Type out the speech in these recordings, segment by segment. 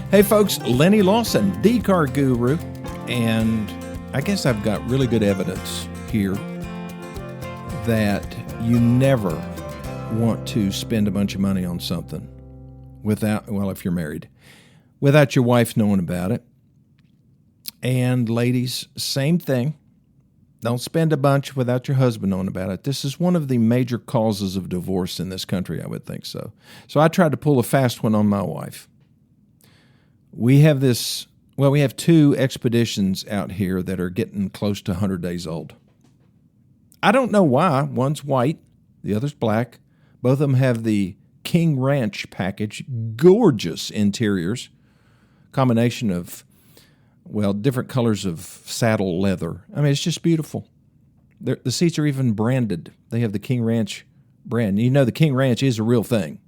Hey folks, Lenny Lawson, the car guru, and I guess I've got really good evidence here that you never want to spend a bunch of money on something without, well, if you're married, without your wife knowing about it. And ladies, same thing. Don't spend a bunch without your husband knowing about it. This is one of the major causes of divorce in this country, I would think so. So I tried to pull a fast one on my wife. We have we have two expeditions out here that are getting close to 100 days old. I don't know why. One's white, the other's black. Both of them have the King Ranch package, gorgeous interiors, combination of, well, different colors of saddle leather. I mean, it's just beautiful. The seats are even branded. They have the King Ranch brand. You know the King Ranch is a real thing.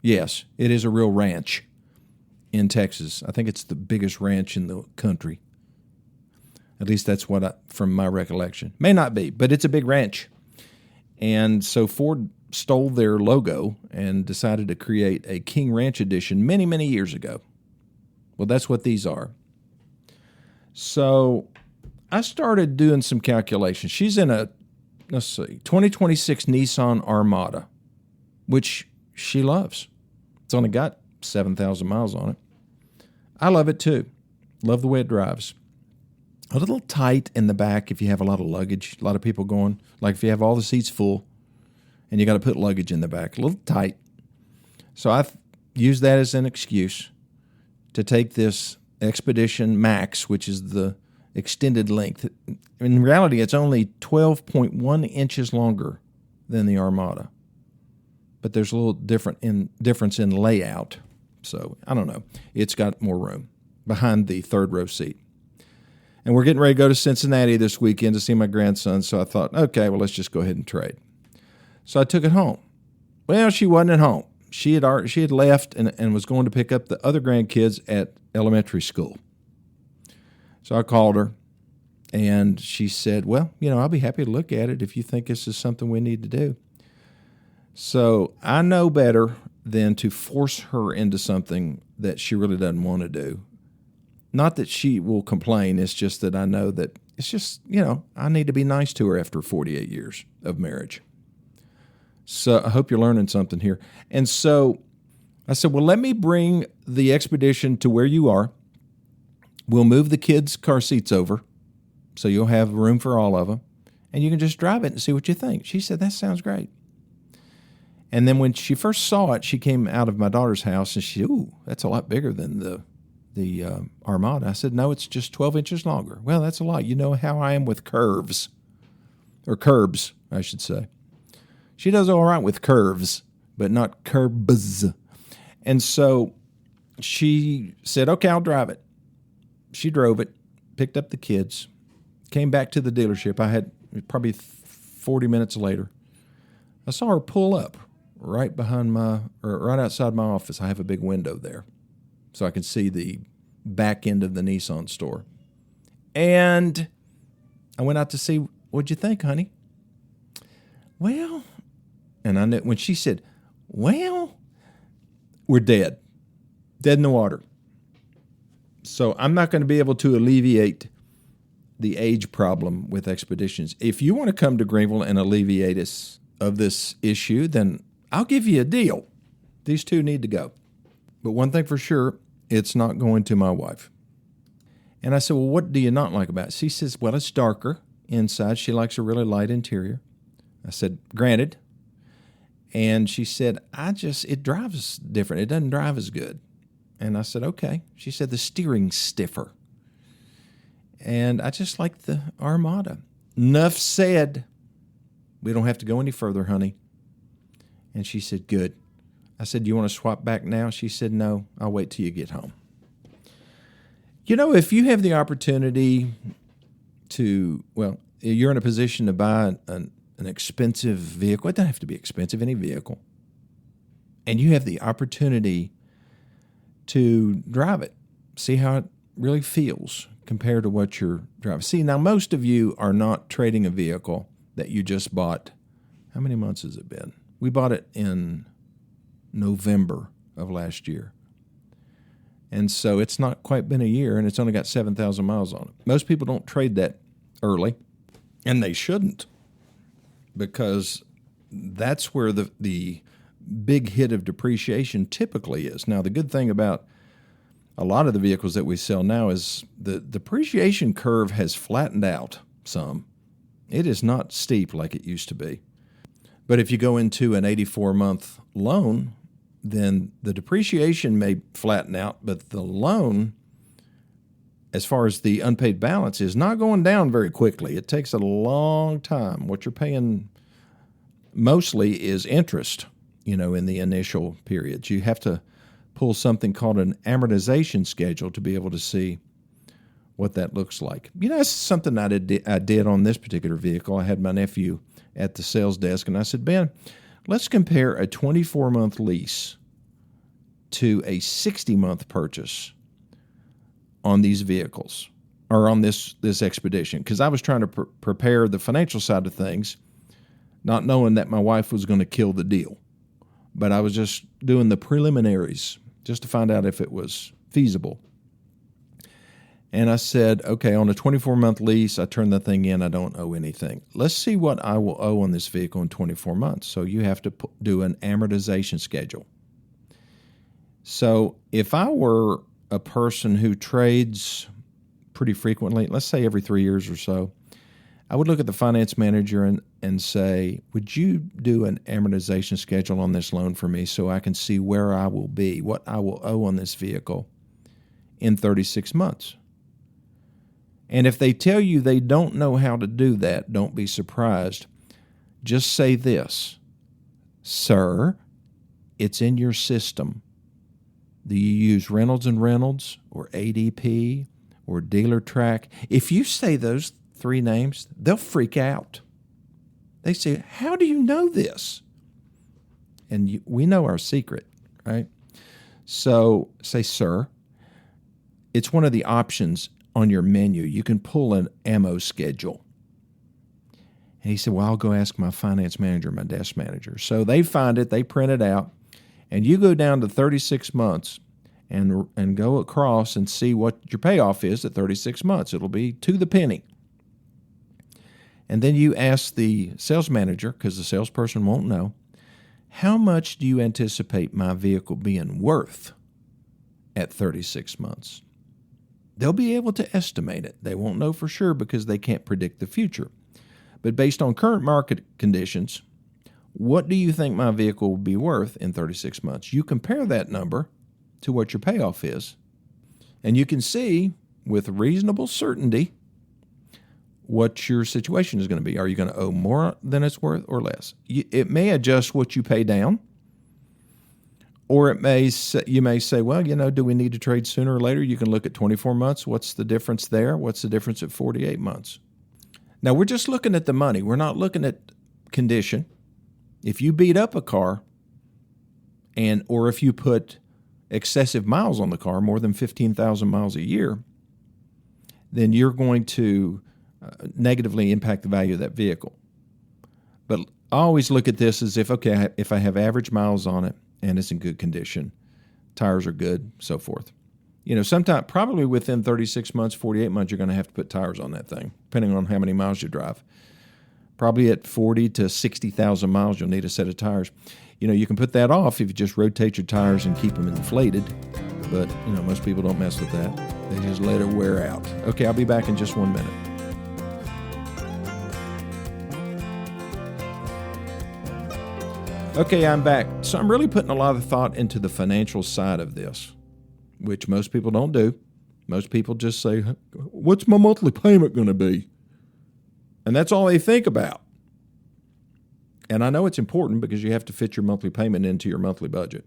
Yes, it is a real ranch in Texas. I think it's the biggest ranch in the country. At least that's from my recollection. May not be, but it's a big ranch. And so Ford stole their logo and decided to create a King Ranch edition many, many years ago. Well, that's what these are. So I started doing some calculations. She's in a, 2026 Nissan Armada, which she loves. It's only got 7,000 miles on it. I love it too. Love the way it drives. A little tight in the back if you have a lot of luggage, a lot of people going. Like if you have all the seats full and you got to put luggage in the back, a little tight. So I've used that as an excuse to take this Expedition Max, which is the extended length. In reality, it's only 12.1 inches longer than the Armada. But there's a little difference in layout. So, I don't know. It's got more room behind the third row seat. And we're getting ready to go to Cincinnati this weekend to see my grandson, so I thought, okay, well, let's just go ahead and trade. So I took it home. Well, she wasn't at home. She had left and was going to pick up the other grandkids at elementary school. So I called her, and she said, well, I'll be happy to look at it if you think this is something we need to do. So I know better than to force her into something that she really doesn't want to do. Not that she will complain. It's just that I know that it's just, I need to be nice to her after 48 years of marriage. So I hope you're learning something here. And so I said, well, let me bring the Expedition to where you are. We'll move the kids' car seats over so you'll have room for all of them. And you can just drive it and see what you think. She said, that sounds great. And then when she first saw it, she came out of my daughter's house and she said, ooh, that's a lot bigger than the Armada. I said, no, it's just 12 inches longer. Well, that's a lot. You know how I am with curves, or curbs, I should say. She does all right with curves, but not curbs. And so she said, okay, I'll drive it. She drove it, picked up the kids, came back to the dealership. I had probably 40 minutes later. I saw her pull up right outside my office. I have a big window there, so I can see the back end of the Nissan store. And I went out to see, what'd you think, honey? Well, and I knew when she said, well, we're dead in the water. So I'm not going to be able to alleviate the age problem with Expeditions. If you want to come to Greenville and alleviate us of this issue, then I'll give you a deal. These two need to go. But one thing for sure, it's not going to my wife. And I said, well, what do you not like about it? She says, well, it's darker inside. She likes a really light interior. I said, granted. And she said, it drives different. It doesn't drive as good. And I said, okay. She said, the steering's stiffer. And I just like the Armada. Enough said. We don't have to go any further, honey. And she said, good. I said, do you want to swap back now? She said, no, I'll wait till you get home. If you have the opportunity to, you're in a position to buy an expensive vehicle. It doesn't have to be expensive, any vehicle. And you have the opportunity to drive it, see how it really feels compared to what you're driving. See, now most of you are not trading a vehicle that you just bought. How many months has it been? We bought it in November of last year. And so it's not quite been a year, and it's only got 7,000 miles on it. Most people don't trade that early, and they shouldn't, because that's where the big hit of depreciation typically is. Now, the good thing about a lot of the vehicles that we sell now is the depreciation curve has flattened out some. It is not steep like it used to be. But if you go into an 84-month loan, then the depreciation may flatten out, but the loan, as far as the unpaid balance, is not going down very quickly. It takes a long time. What you're paying mostly is interest, in the initial periods. You have to pull something called an amortization schedule to be able to see what that looks like. That's something I did on this particular vehicle. I had my nephew at the sales desk, and I said, Ben, let's compare a 24-month lease to a 60-month purchase on these vehicles, or on this expedition, because I was trying to prepare the financial side of things, not knowing that my wife was going to kill the deal. But I was just doing the preliminaries just to find out if it was feasible. And I said, okay, on a 24-month lease, I turn the thing in, I don't owe anything. Let's see what I will owe on this vehicle in 24 months. So you have to do an amortization schedule. So if I were a person who trades pretty frequently, let's say every 3 years or so, I would look at the finance manager and say, would you do an amortization schedule on this loan for me so I can see where I will be, what I will owe on this vehicle in 36 months? And if they tell you they don't know how to do that, don't be surprised. Just say this, sir, it's in your system. Do you use Reynolds and Reynolds or ADP or DealerTrack? If you say those three names, they'll freak out. They say, how do you know this? And we know our secret, right? So say, sir, it's one of the options on your menu. You can pull an ammo schedule. And he said, well, I'll go ask my finance manager, my desk manager. So they find it, they print it out, and you go down to 36 months and go across and see what your payoff is at 36 months. It'll be to the penny. And then you ask the sales manager, because the salesperson won't know, how much do you anticipate my vehicle being worth at 36 months? They'll be able to estimate it. They won't know for sure because they can't predict the future. But based on current market conditions, what do you think my vehicle will be worth in 36 months? You compare that number to what your payoff is, and you can see with reasonable certainty what your situation is going to be. Are you going to owe more than it's worth or less? It may adjust what you pay down, or you may say, well, do we need to trade sooner or later? You can look at 24 months. What's the difference there? What's the difference at 48 months? Now, we're just looking at the money. We're not looking at condition. If you beat up a car or if you put excessive miles on the car, more than 15,000 miles a year, then you're going to negatively impact the value of that vehicle. But I always look at this as if I have average miles on it and it's in good condition, tires are good, so forth. Sometime probably within 36 months, 48 months, you're going to have to put tires on that thing, depending on how many miles you drive. Probably at 40 to 60,000 miles, you'll need a set of tires. You can put that off if you just rotate your tires and keep them inflated. But, most people don't mess with that. They just let it wear out. Okay, I'll be back in just 1 minute. Okay, I'm back. So I'm really putting a lot of thought into the financial side of this, which most people don't do. Most people just say, what's my monthly payment going to be? And that's all they think about. And I know it's important because you have to fit your monthly payment into your monthly budget.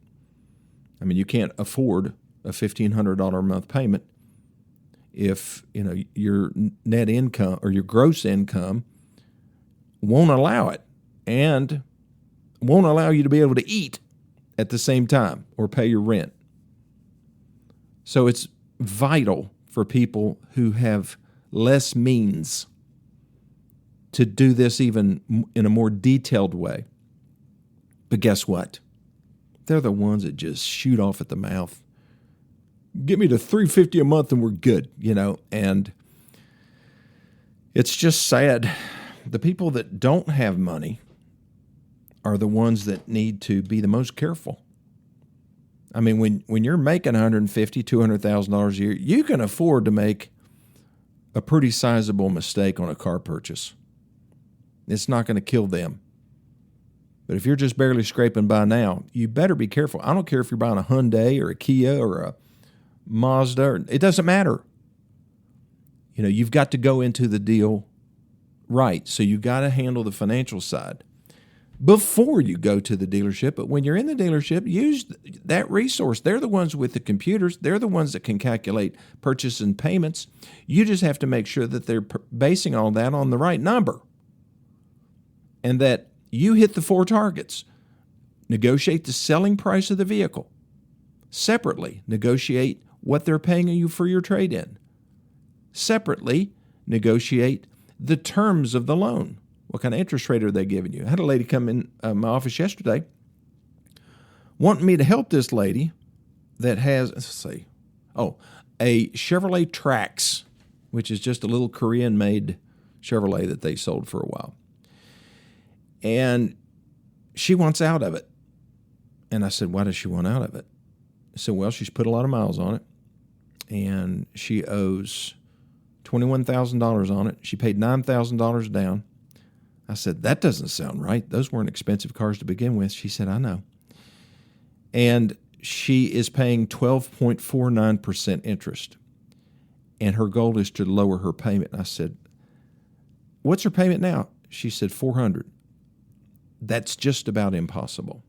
I mean, you can't afford a $1,500 a month payment if, your net income or your gross income won't allow it and won't allow you to be able to eat at the same time or pay your rent. So it's vital for people who have less means to do this even in a more detailed way. But guess what? They're the ones that just shoot off at the mouth Get me to $350 a month and we're good, and it's just sad. The people that don't have money are the ones that need to be the most careful. I mean, when you're making $150,000, $200,000 a year, you can afford to make a pretty sizable mistake on a car purchase. It's not going to kill them. But if you're just barely scraping by now, you better be careful. I don't care if you're buying a Hyundai or a Kia or a Mazda. It doesn't matter. You've got to go into the deal right. So you got to handle the financial side before you go to the dealership. But when you're in the dealership, use that resource. They're the ones with the computers. They're the ones that can calculate purchase and payments. You just have to make sure that they're basing all that on the right number and that you hit the 4 targets. Negotiate the selling price of the vehicle. Separately, negotiate what they're paying you for your trade-in. Separately, negotiate the terms of the loan. What kind of interest rate are they giving you? I had a lady come in my office yesterday wanting me to help this lady that has, a Chevrolet Trax, which is just a little Korean-made Chevrolet that they sold for a while. And she wants out of it. And I said, why does she want out of it? I said, well, she's put a lot of miles on it, and she owes $21,000 on it. She paid $9,000 down. I said, that doesn't sound right. Those weren't expensive cars to begin with. She said, I know. And she is paying 12.49% interest, and her goal is to lower her payment. I said, what's her payment now? She said, $400. That's just about impossible.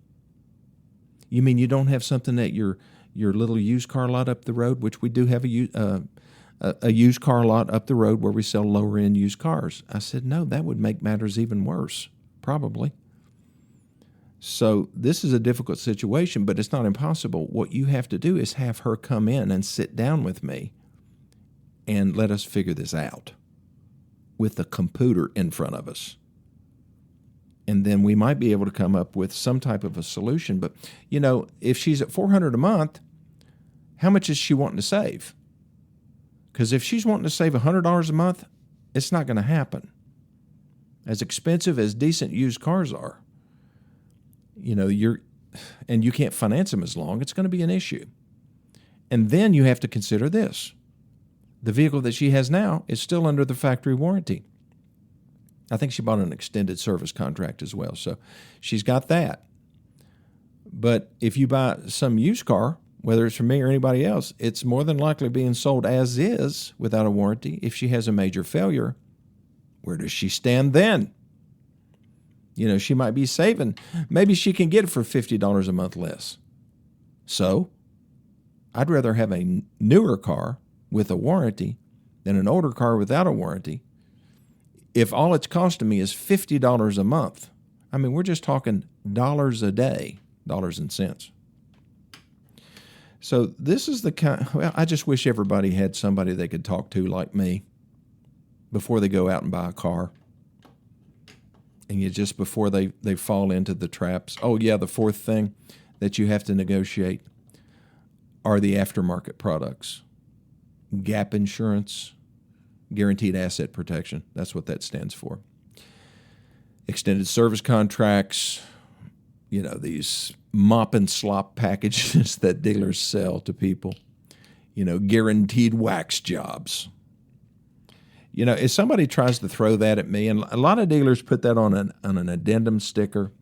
You mean you don't have something at your little used car lot up the road, which we do have a used car lot up the road where we sell lower-end used cars? I said, no, that would make matters even worse, probably. So this is a difficult situation, but it's not impossible. What you have to do is have her come in and sit down with me and let us figure this out with the computer in front of us. And then we might be able to come up with some type of a solution. But, if she's at $400 a month, how much is she wanting to save? Because if she's wanting to save $100 a month, it's not going to happen. As expensive as decent used cars are, and you can't finance them as long, it's going to be an issue. And then you have to consider this. The vehicle that she has now is still under the factory warranty. I think she bought an extended service contract as well, so she's got that. But if you buy some used car, whether it's from me or anybody else, it's more than likely being sold as is without a warranty. If she has a major failure, where does she stand then? She might be saving. Maybe she can get it for $50 a month less. So I'd rather have a newer car with a warranty than an older car without a warranty. If all it's costing me is $50 a month, I mean, we're just talking dollars a day, dollars and cents. So this is the kind, I just wish everybody had somebody they could talk to like me before they go out and buy a car. And just before they fall into the traps. Oh, yeah, the fourth thing that you have to negotiate are the aftermarket products. Gap insurance, guaranteed asset protection. That's what that stands for. Extended service contracts, these mop and slop packages that dealers sell to people. Guaranteed wax jobs. If somebody tries to throw that at me, and a lot of dealers put that on an addendum sticker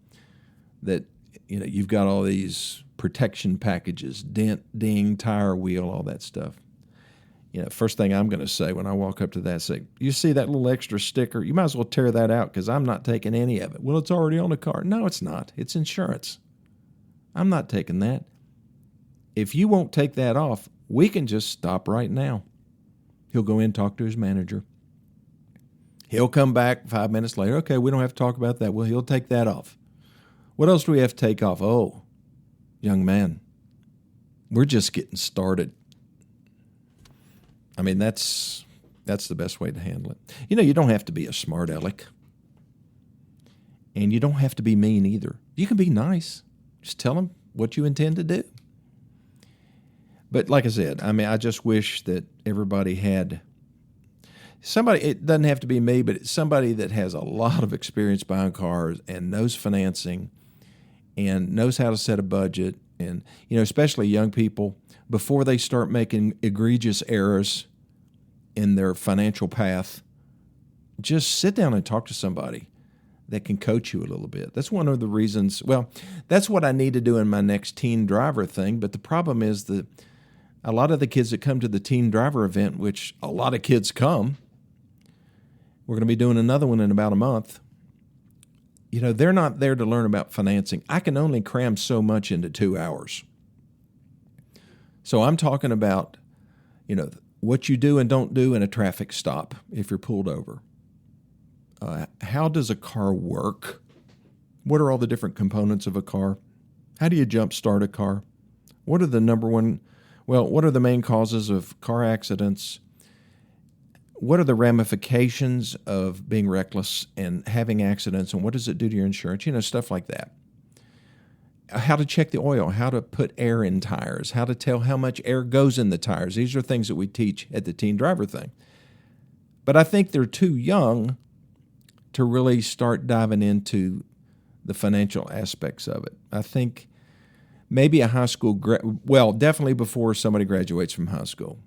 that, you've got all these protection packages, dent, ding, tire wheel, all that stuff. First thing I'm going to say when I walk up to that, say, you see that little extra sticker? You might as well tear that out because I'm not taking any of it. Well, it's already on the car. No, it's not. It's insurance. I'm not taking that. If you won't take that off, we can just stop right now. He'll go in and talk to his manager. He'll come back 5 minutes later. Okay, we don't have to talk about that. Well, he'll take that off. What else do we have to take off? Oh, young man, we're just getting started. I mean, that's the best way to handle it. You don't have to be a smart aleck. And you don't have to be mean either. You can be nice. Just tell them what you intend to do. But like I said, I mean, I just wish that everybody had somebody. It doesn't have to be me, but it's somebody that has a lot of experience buying cars and knows financing and knows how to set a budget. And, especially young people, before they start making egregious errors in their financial path, just sit down and talk to somebody that can coach you a little bit. That's one of the reasons. Well, that's what I need to do in my next teen driver thing. But the problem is that a lot of the kids that come to the teen driver event, which a lot of kids come, we're going to be doing another one in about a month. They're not there to learn about financing. I can only cram so much into 2 hours. So I'm talking about, what you do and don't do in a traffic stop if you're pulled over. How does a car work? What are all the different components of a car? How do you jump start a car? What are the main causes of car accidents? What are the ramifications of being reckless and having accidents, and what does it do to your insurance? Stuff like that. How to check the oil, how to put air in tires, how to tell how much air goes in the tires. These are things that we teach at the teen driver thing. But I think they're too young to really start diving into the financial aspects of it. I think maybe a high school, definitely before somebody graduates from high school.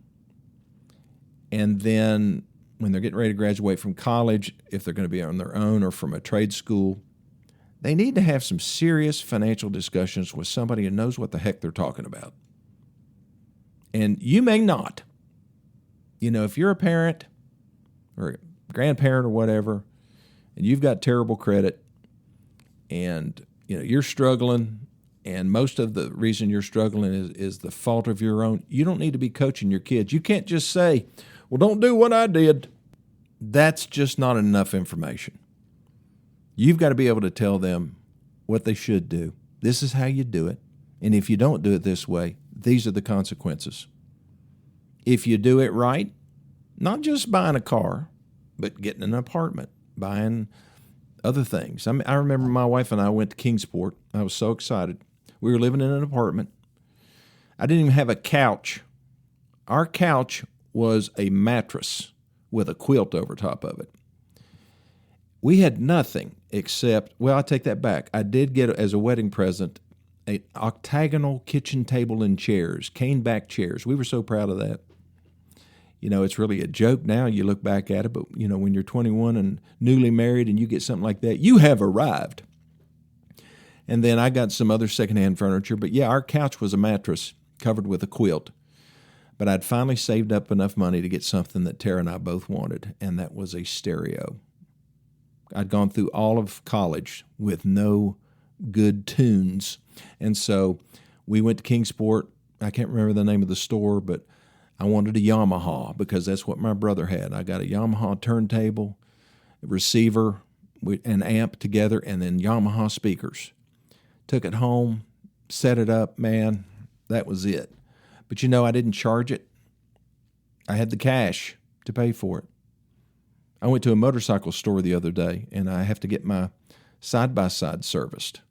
And then when they're getting ready to graduate from college, if they're going to be on their own or from a trade school, they need to have some serious financial discussions with somebody who knows what the heck they're talking about. And you may not. If you're a parent or a grandparent or whatever, and you've got terrible credit and you're struggling, and most of the reason you're struggling is the fault of your own, you don't need to be coaching your kids. You can't just say, well, don't do what I did. That's just not enough information. You've got to be able to tell them what they should do. This is how you do it. And if you don't do it this way, these are the consequences. If you do it right, not just buying a car, but getting an apartment, buying other things. I remember my wife and I went to Kingsport. I was so excited. We were living in an apartment. I didn't even have a couch. Our couch was a mattress with a quilt over top of it. We had nothing except, I take that back. I did get, as a wedding present, an octagonal kitchen table and chairs, cane back chairs. We were so proud of that. It's really a joke now. You look back at it, but, when you're 21 and newly married and you get something like that, you have arrived. And then I got some other secondhand furniture. But, our couch was a mattress covered with a quilt. But I'd finally saved up enough money to get something that Tara and I both wanted, and that was a stereo. I'd gone through all of college with no good tunes. And so we went to Kingsport. I can't remember the name of the store, but I wanted a Yamaha because that's what my brother had. I got a Yamaha turntable, a receiver, and amp together, and then Yamaha speakers. Took it home, set it up, man, that was it. But I didn't charge it. I had the cash to pay for it. I went to a motorcycle store the other day, and I have to get my side-by-side serviced.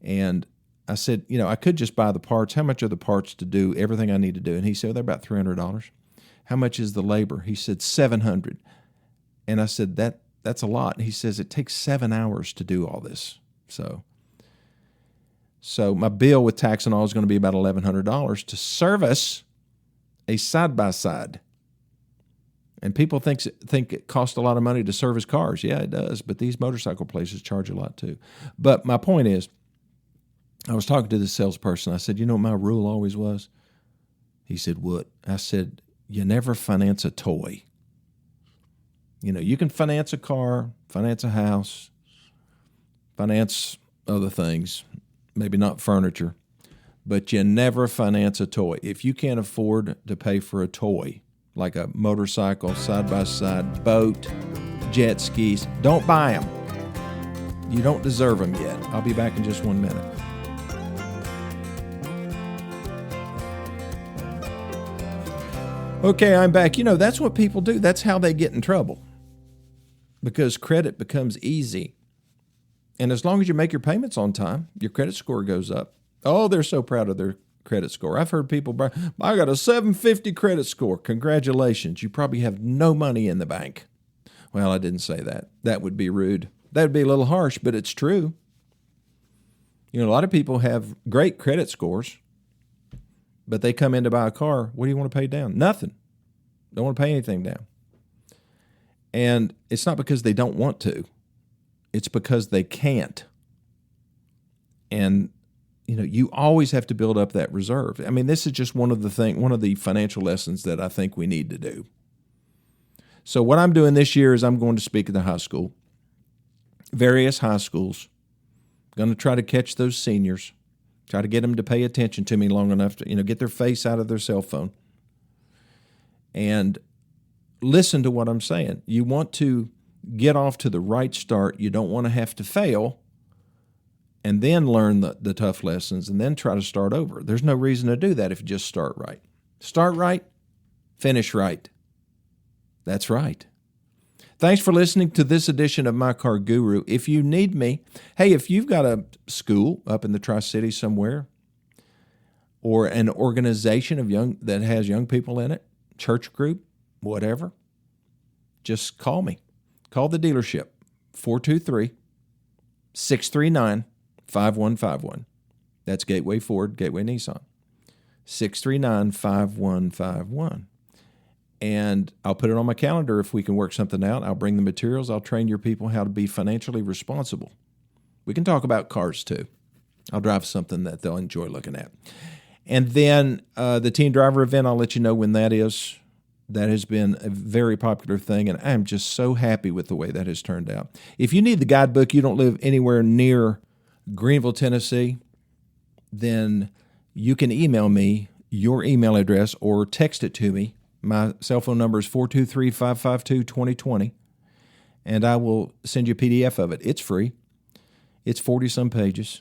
And I said, I could just buy the parts. How much are the parts to do everything I need to do? And he said, they're about $300. How much is the labor? He said, $700. And I said, that's a lot. And he says, it takes 7 hours to do all this. So my bill with tax and all is going to be about $1,100 to service a side-by-side. And people think it costs a lot of money to service cars. Yeah, it does. But these motorcycle places charge a lot too. But my point is, I was talking to this salesperson. I said, what my rule always was? He said, what? I said, you never finance a toy. You can finance a car, finance a house, finance other things, maybe not furniture, but you never finance a toy. If you can't afford to pay for a toy, like a motorcycle, side-by-side, boat, jet skis, don't buy them. You don't deserve them yet. I'll be back in just 1 minute. Okay, I'm back. That's what people do. That's how they get in trouble. Because credit becomes easy. And as long as you make your payments on time, your credit score goes up. Oh, they're so proud of their credit score. I've heard people brag, I got a 750 credit score. Congratulations. You probably have no money in the bank. Well, I didn't say that. That would be rude. That would be a little harsh, but it's true. You know, a lot of people have great credit scores, but they come in to buy a car. What do you want to pay down? Nothing. Don't want to pay anything down. And it's not because they don't want to. It's because they can't. And, you know, you always have to build up that reserve. I mean, this is just one of the financial lessons that I think we need to do. So what I'm doing this year is I'm going to speak at the high school, various high schools. Going to try to catch those seniors, try to get them to pay attention to me long enough to, you know, get their face out of their cell phone and listen to what I'm saying. You want to get off to the right start. You don't want to have to fail and then learn the tough lessons and then try to start over. There's no reason to do that if you just start right. Start right, finish right. That's right. Thanks for listening to this edition of My Car Guru. If you need me, hey, if you've got a school up in the Tri-Cities somewhere or an organization that has young people in it, church group, whatever, just call me. Call the dealership, 423-639-5151. That's Gateway Ford, Gateway Nissan, 639-5151. And I'll put it on my calendar if we can work something out. I'll bring the materials. I'll train your people how to be financially responsible. We can talk about cars too. I'll drive something that they'll enjoy looking at. And then the teen driver event, I'll let you know when that is. That has been a very popular thing, and I'm just so happy with the way that has turned out. If you need the guidebook, you don't live anywhere near Greenville, Tennessee, then you can email me your email address or text it to me. My cell phone number is 423-552-2020, and I will send you a PDF of it. It's free. It's 40-some pages,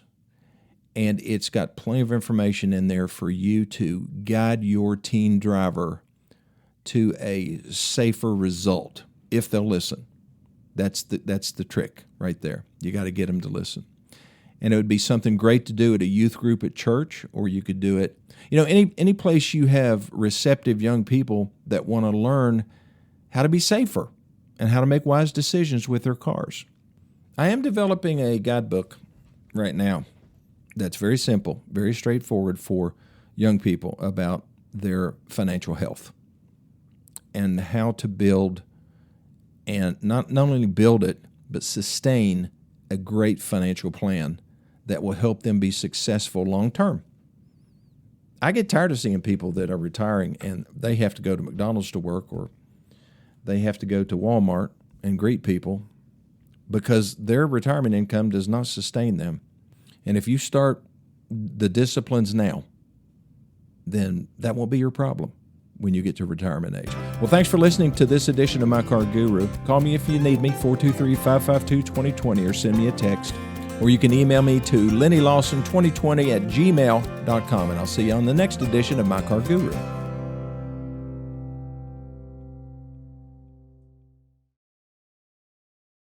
and it's got plenty of information in there for you to guide your teen driver to a safer result if they'll listen. That's the trick right there. You got to get them to listen. And it would be something great to do at a youth group at church, or you could do it, you know, any place you have receptive young people that want to learn how to be safer and how to make wise decisions with their cars. I am developing a guidebook right now that's very simple, very straightforward for young people about their financial health and how to build and not only build it, but sustain a great financial plan that will help them be successful long term. I get tired of seeing people that are retiring and they have to go to McDonald's to work, or they have to go to Walmart and greet people because their retirement income does not sustain them. And if you start the disciplines now, then that won't be your problem when you get to retirement age. Well, thanks for listening to this edition of My Car Guru. Call me if you need me, 423-552-2020, or send me a text. Or you can email me to LennyLawson2020 @gmail.com, and I'll see you on the next edition of My Car Guru.